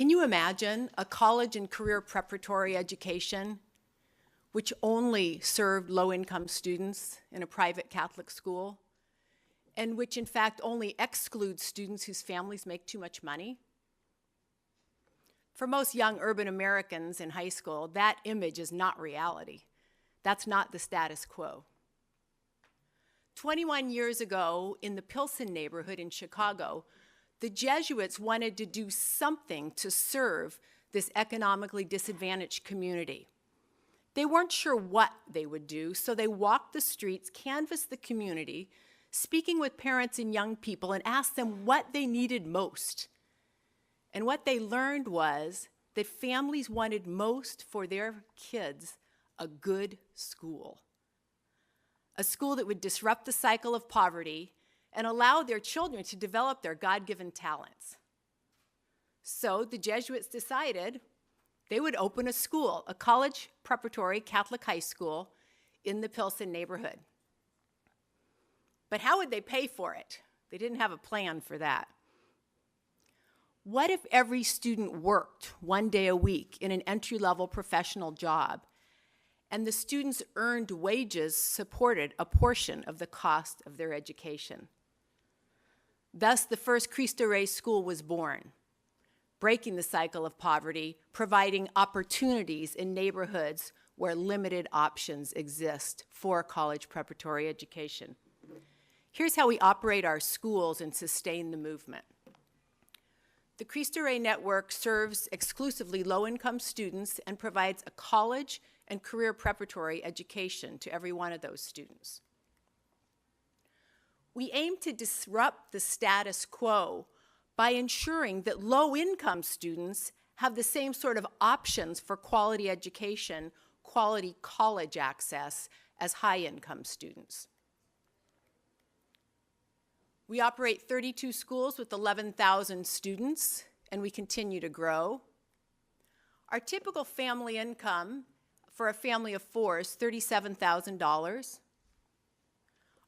Can you imagine a college and career preparatory education which only served low-income students in a private Catholic school, and which in fact only excludes students whose families make too much money? For most young urban Americans in high school, that image is not reality. That's not the status quo. 21 years ago, in the Pilsen neighborhood in Chicago, the Jesuits wanted to do something to serve this economically disadvantaged community. They weren't sure what they would do, so they walked the streets, canvassed the community, speaking with parents and young people, and asked them what they needed most. And what they learned was that families wanted most for their kids a good school. A school that would disrupt the cycle of poverty and allow their children to develop their God-given talents. So the Jesuits decided they would open a school, a college preparatory Catholic high school in the Pilsen neighborhood. But how would they pay for it? They didn't have a plan for that. What if every student worked one day a week in an entry-level professional job, and the students' earned wages supported a portion of the cost of their education? Thus, the first Cristo school was born, breaking the cycle of poverty, providing opportunities in neighborhoods where limited options exist for college preparatory education. Here's how we operate our schools and sustain the movement. The Cristo network serves exclusively low-income students and provides a college and career preparatory education to every one of those students. We aim to disrupt the status quo by ensuring that low-income students have the same sort of options for quality education, quality college access as high-income students. We operate 32 schools with 11,000 students, and we continue to grow. Our typical family income for a family of four is $37,000.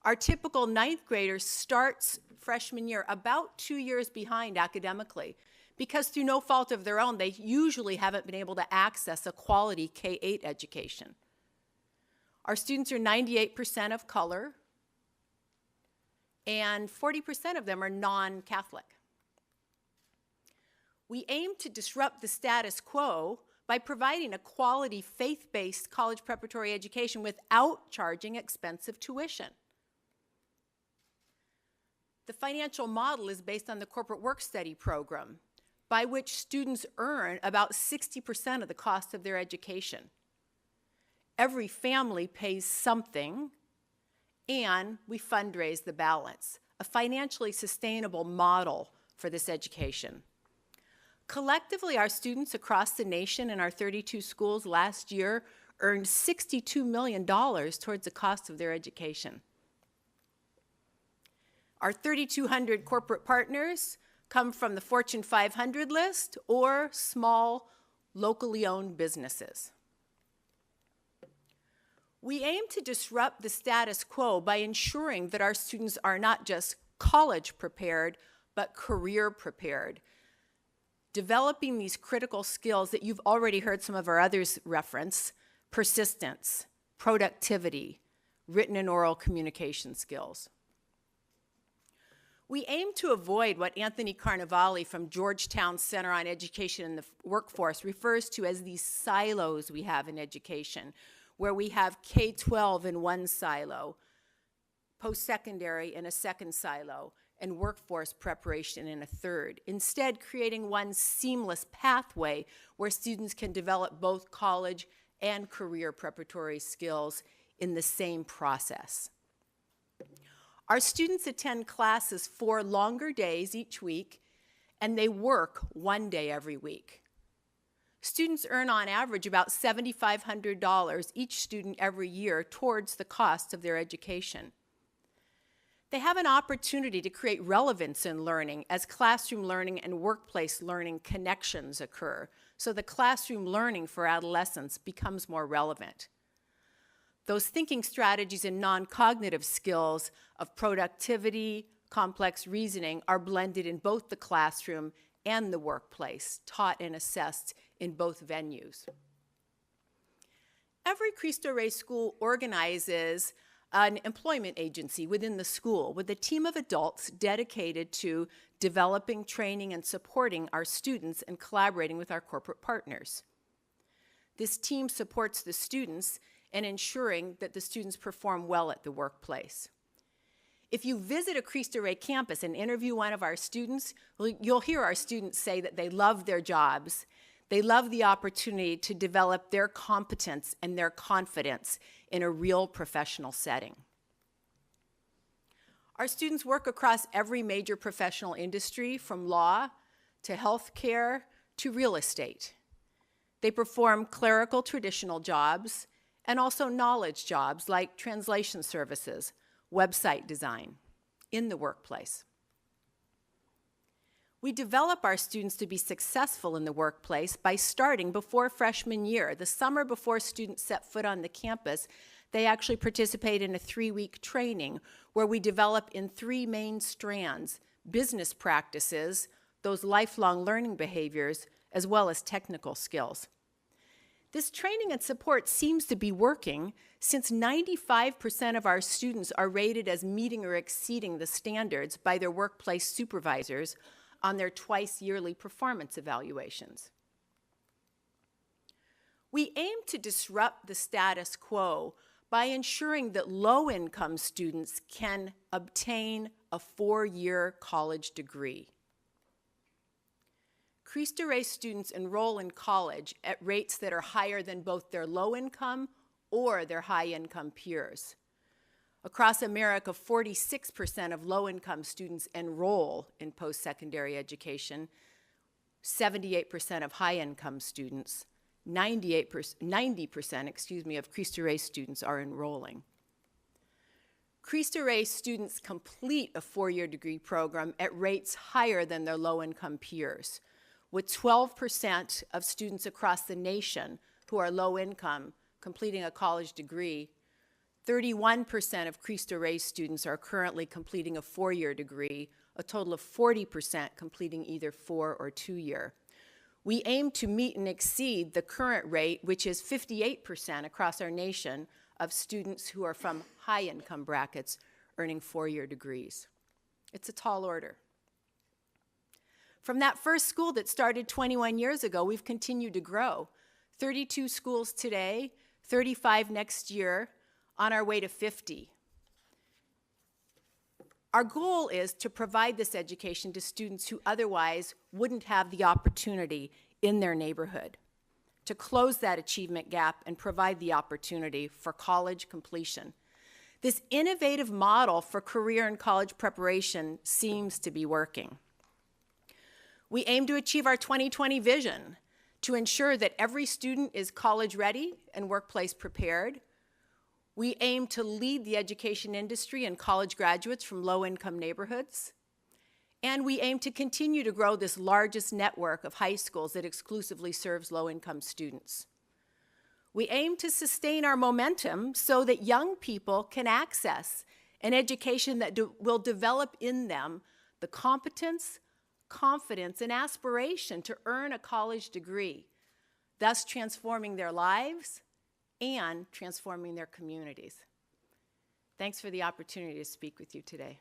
Our typical ninth grader starts freshman year about 2 years behind academically, because through no fault of their own, they usually haven't been able to access a quality K-8 education. Our students are 98% of color, and 40% of them are non-Catholic. We aim to disrupt the status quo by providing a quality faith-based college preparatory education without charging expensive tuition. The financial model is based on the corporate work-study program, by which students earn about 60% of the cost of their education. Every family pays something, and we fundraise the balance, a financially sustainable model for this education. Collectively, our students across the nation in our 32 schools last year earned $62 million towards the cost of their education. Our 3,200 corporate partners come from the Fortune 500 list or small, locally owned businesses. We aim to disrupt the status quo by ensuring that our students are not just college prepared, but career prepared, developing these critical skills that you've already heard some of our others reference: persistence, productivity, written and oral communication skills. We aim to avoid what Anthony Carnevale from Georgetown Center on Education and the Workforce refers to as these silos we have in education, where we have K-12 in one silo, post-secondary in a second silo, and workforce preparation in a third. Instead, creating one seamless pathway where students can develop both college and career preparatory skills in the same process. Our students attend classes 4 longer days each week, and they work 1 day every week. Students earn on average about $7,500 each student every year towards the cost of their education. They have an opportunity to create relevance in learning as classroom learning and workplace learning connections occur, so the classroom learning for adolescents becomes more relevant. Those thinking strategies and non-cognitive skills of productivity, complex reasoning are blended in both the classroom and the workplace, taught and assessed in both venues. Every Cristo Rey school organizes an employment agency within the school with a team of adults dedicated to developing, training, and supporting our students and collaborating with our corporate partners. This team supports the students and ensuring that the students perform well at the workplace. If you visit a Cristo Rey campus and interview one of our students, you'll hear our students say that they love their jobs. They love the opportunity to develop their competence and their confidence in a real professional setting. Our students work across every major professional industry, from law to healthcare to real estate. They perform clerical traditional jobs and also knowledge jobs like translation services, website design in the workplace. We develop our students to be successful in the workplace by starting before freshman year. The summer before students set foot on the campus, they actually participate in a 3-week training where we develop in 3 main strands: business practices, those lifelong learning behaviors, as well as technical skills. This training and support seems to be working, since 95% of our students are rated as meeting or exceeding the standards by their workplace supervisors on their twice-yearly performance evaluations. We aim to disrupt the status quo by ensuring that low-income students can obtain a 4-year college degree. Cristo Rey students enroll in college at rates that are higher than both their low-income or their high-income peers. Across America, 46% of low-income students enroll in post-secondary education, 78% of high-income students, 90% of Cristo Rey students are enrolling. Cristo Rey students complete a 4-year degree program at rates higher than their low-income peers, with 12% of students across the nation who are low income completing a college degree. 31% of Cristo Rey students are currently completing a 4-year degree, a total of 40% completing either 4 or 2-year. We aim to meet and exceed the current rate, which is 58% across our nation, of students who are from high income brackets earning 4-year degrees. It's a tall order. From that first school that started 21 years ago, we've continued to grow. 32 schools today, 35 next year, on our way to 50. Our goal is to provide this education to students who otherwise wouldn't have the opportunity in their neighborhood, to close that achievement gap and provide the opportunity for college completion. This innovative model for career and college preparation seems to be working. We aim to achieve our 2020 vision to ensure that every student is college ready and workplace prepared. We aim to lead the education industry and college graduates from low-income neighborhoods. And we aim to continue to grow this largest network of high schools that exclusively serves low-income students. We aim to sustain our momentum so that young people can access an education that will develop in them the competence, confidence, and aspiration to earn a college degree, thus transforming their lives and transforming their communities. Thanks for the opportunity to speak with you today.